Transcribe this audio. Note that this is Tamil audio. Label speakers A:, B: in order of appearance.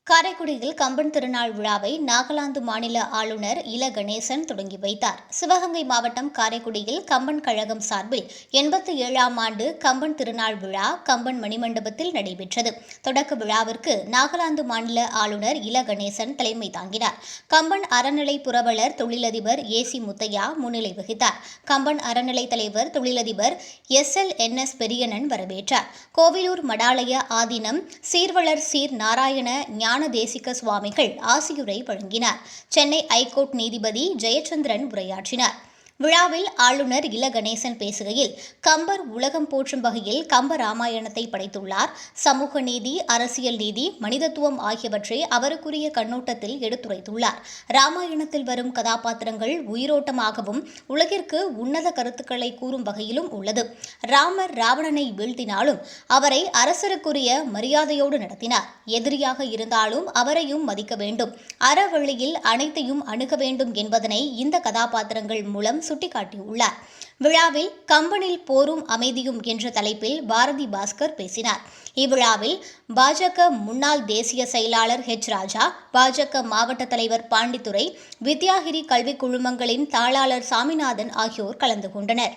A: காரைக்குடியில் கம்பன் திருநாள் விழாவை நாகாலாந்து மாநில ஆளுநர் இல கணேசன் தொடங்கி வைத்தார். சிவகங்கை மாவட்டம் காரைக்குடியில் கம்பன் கழகம் சார்பில் 87ஆம் ஆண்டு கம்பன் திருநாள் விழா கம்பன் மணிமண்டபத்தில் நடைபெற்றது. தொடக்க விழாவிற்கு நாகாலாந்து மாநில ஆளுநர் இல கணேசன் தலைமை தாங்கினார். கம்பன் அறநிலை புரவலர் தொழிலதிபர் ஏசி முத்தையா முன்னிலை வகித்தார். கம்பன் அறநிலை தலைவர் தொழிலதிபர் SLNS பெரியனன் வரவேற்றார். கோவிலூர் மடாலய ஆதீனம் சீர்வளர் சீர் நாராயண ஞான தேசிக சுவாமிகள் ஆசியுரை வழங்கினார். சென்னை ஐகோர்ட் நீதிபதி ஜெயச்சந்திரன் உரையாற்றினார். விழாவில் ஆளுநர் இல கணேசன் பேசுகையில், கம்பர் உலகம் போற்றும் வகையில் கம்ப ராமாயணத்தை படைத்துள்ளார். சமூக நீதி, அரசியல் நீதி, மனிதத்துவம் ஆகியவற்றை அவருக்குரிய கண்ணோட்டத்தில் எடுத்துரைத்துள்ளார். ராமாயணத்தில் வரும் கதாபாத்திரங்கள் உயிரோட்டமாகவும் உலகிற்கு உன்னத கருத்துக்களை கூறும் வகையிலும் உள்ளது. ராமர் ராவணனை வீழ்த்தினாலும் அவரை அரசருக்குரிய மரியாதையோடு நடத்தினார். எதிரியாக இருந்தாலும் அவரையும் மதிக்க வேண்டும். அறவழியில் அனைத்தையும் அணுக வேண்டும் என்பதனை இந்த கதாபாத்திரங்கள் மூலம் சுட்டிக்காட்டியுள்ளார். விழாவில் கம்பனில் போரும் அமைதியும் என்ற தலைப்பில் பாரதி பாஸ்கர் பேசினார். இவ்விழாவில் பாஜக முன்னாள் தேசிய செயலாளர் ராஜா, பாஜக மாவட்ட தலைவர் பாண்டித்துரை, வித்யாகிரி கல்விக் குழுமங்களின் தாளாளர் சாமிநாதன் ஆகியோர் கலந்து கொண்டனர்.